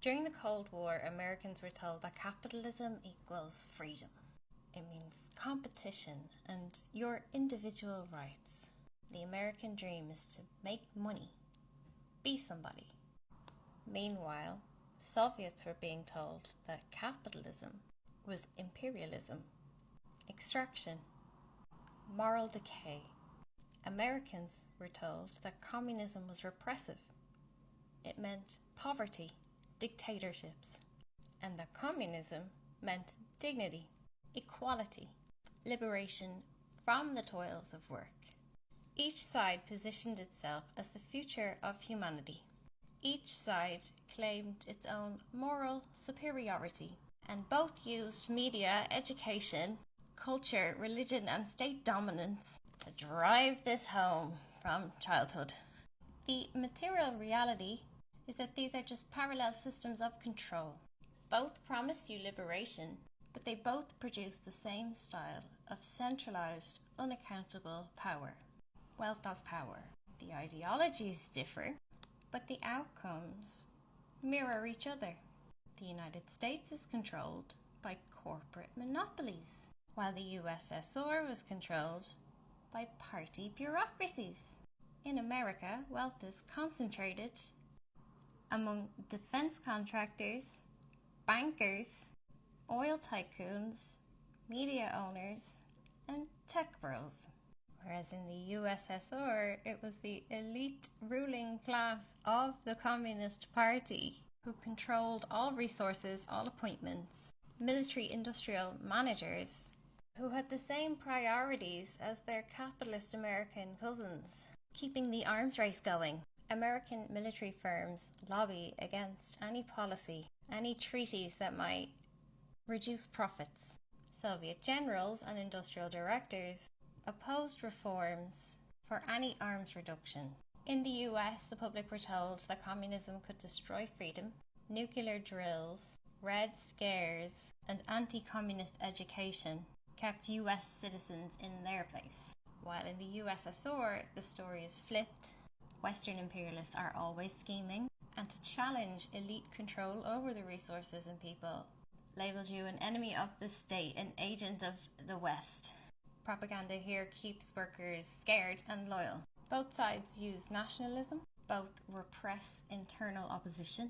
During the Cold War, Americans were told that capitalism equals freedom. It means competition and your individual rights. The American dream is to make money, be somebody. Meanwhile, Soviets were being told that capitalism was imperialism, extraction, moral decay. Americans were told that communism was repressive. It meant poverty, dictatorships, and that communism meant dignity, equality, liberation from the toils of work. Each side positioned itself as the future of humanity. Each side claimed its own moral superiority, and both used media, education, culture, religion, and state dominance to drive this home from childhood. The material reality is that these are just parallel systems of control. Both promise you liberation, but they both produce the same style of centralized, unaccountable power. Wealth as power. The ideologies differ, but the outcomes mirror each other. The United States is controlled by corporate monopolies, while the U.S.S.R. was controlled by party bureaucracies. In America, wealth is concentrated among defense contractors, bankers, oil tycoons, media owners, and tech bros. Whereas in the U.S.S.R., it was the elite ruling class of the Communist Party who controlled all resources, all appointments, military-industrial managers who had the same priorities as their capitalist American cousins, keeping the arms race going. American military firms lobby against any policy, any treaties that might reduce profits. Soviet generals and industrial directors opposed reforms for any arms reduction. In the US, the public were told that communism could destroy freedom, nuclear drills, red scares, and anti-communist education kept US citizens in their place. While in the U.S.S.R., the story is flipped. Western imperialists are always scheming, and to challenge elite control over the resources and people labelled you an enemy of the state, an agent of the West. Propaganda here keeps workers scared and loyal. Both sides use nationalism, both repress internal opposition,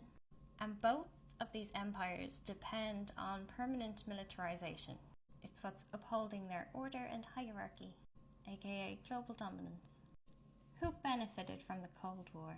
and both of these empires depend on permanent militarization. It's what's upholding their order and hierarchy, aka global dominance. Who benefited from the Cold War?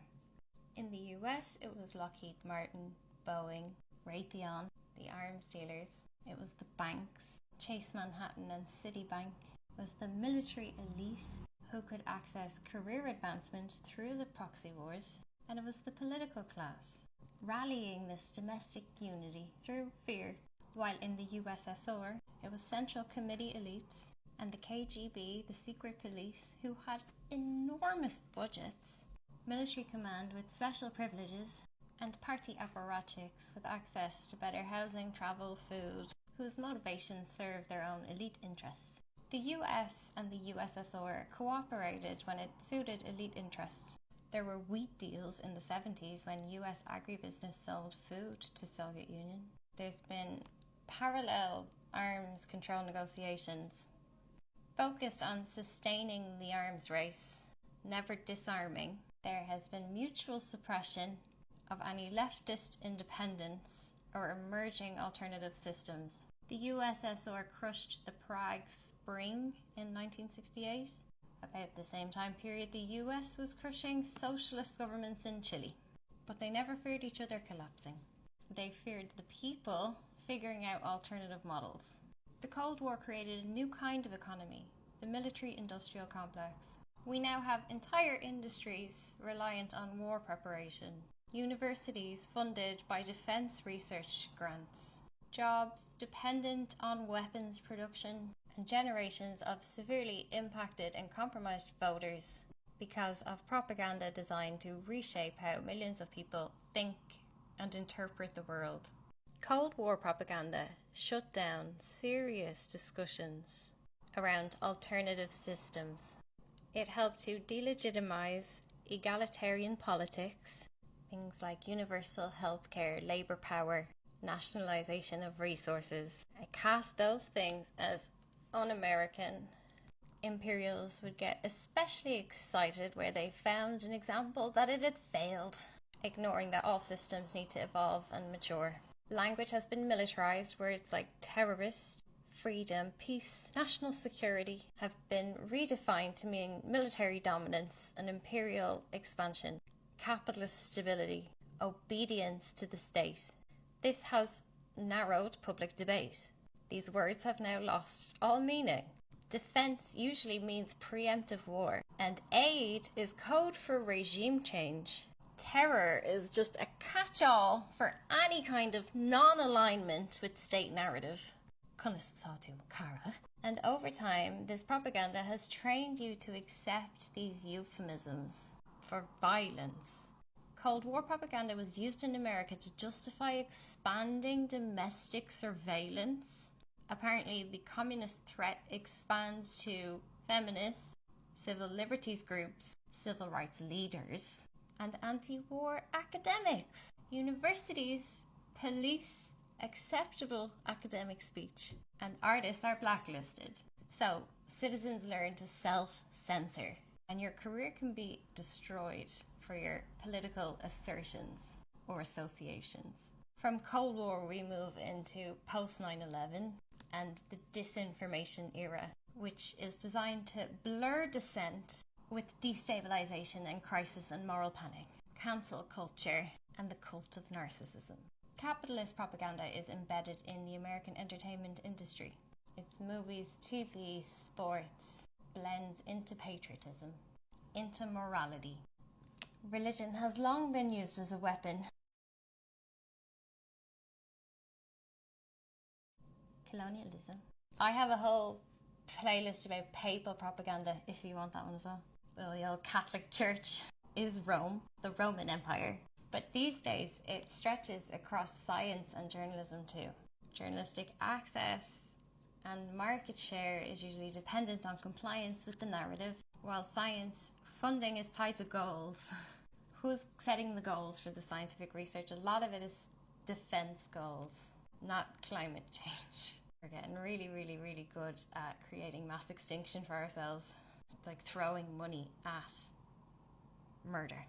In the US, it was Lockheed Martin, Boeing, Raytheon, the arms dealers. It was the banks, Chase Manhattan and Citibank. It was the military elite who could access career advancement through the proxy wars. And it was the political class, rallying this domestic unity through fear. While in the U.S.S.R., it was Central Committee elites and the KGB, the secret police, who had enormous budgets, military command with special privileges, and party apparatchiks with access to better housing, travel, food, whose motivations served their own elite interests. The US and the USSR cooperated when it suited elite interests. There were wheat deals in the 70s when US agribusiness sold food to Soviet Union. There's been parallel arms control negotiations focused on sustaining the arms race, never disarming. There has been mutual suppression of any leftist independence or emerging alternative systems. The USSR crushed the Prague Spring in 1968. About the same time period, the US was crushing socialist governments in Chile. But they never feared each other collapsing. They feared the people figuring out alternative models. The Cold War created a new kind of economy, the military-industrial complex. We now have entire industries reliant on war preparation, universities funded by defense research grants, jobs dependent on weapons production, and generations of severely impacted and compromised voters because of propaganda designed to reshape how millions of people think and interpret the world. Cold War propaganda shut down serious discussions around alternative systems. It helped to delegitimize egalitarian politics, Things like universal healthcare, labour power, nationalisation of resources. I cast those things as un-American. Imperials would get especially excited where they found an example that it had failed, ignoring that all systems need to evolve and mature. Language has been militarised. Words like terrorist, freedom, peace, national security have been redefined to mean military dominance and imperial expansion, capitalist stability, obedience to the state. This has narrowed public debate. These words have now lost all meaning. Defense usually means preemptive war, and aid is code for regime change. Terror is just a catch-all for any kind of non-alignment with state narrative. And over time, this propaganda has trained you to accept these euphemisms for violence. Cold War propaganda was used in America to justify expanding domestic surveillance. Apparently, the communist threat expands to feminists, civil liberties groups, civil rights leaders, and anti-war academics. Universities police acceptable academic speech, and artists are blacklisted. So, citizens learn to self-censor, and your career can be destroyed for your political assertions or associations. From Cold War, we move into post-9/11 and the disinformation era, which is designed to blur dissent with destabilization and crisis and moral panic, cancel culture, and the cult of narcissism. Capitalist propaganda is embedded in the American entertainment industry. Its movies, TV, sports blends into patriotism, into morality. Religion has long been used as a weapon. Colonialism. I have a whole playlist about papal propaganda if you want that one as well. Well, the old Catholic Church is Rome, the Roman Empire. But these days it stretches across science and journalism too. Journalistic access and market share is usually dependent on compliance with the narrative, while science funding is tied to goals. Who's setting the goals for the scientific research? A lot of it is defense goals, not climate change. We're getting really, really, really good at creating mass extinction for ourselves. It's like throwing money at murder.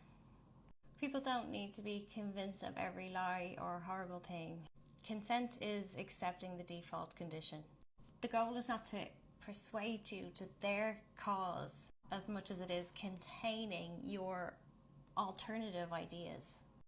People don't need to be convinced of every lie or horrible thing. Consent is accepting the default condition. The goal is not to persuade you to their cause as much as it is containing your alternative ideas.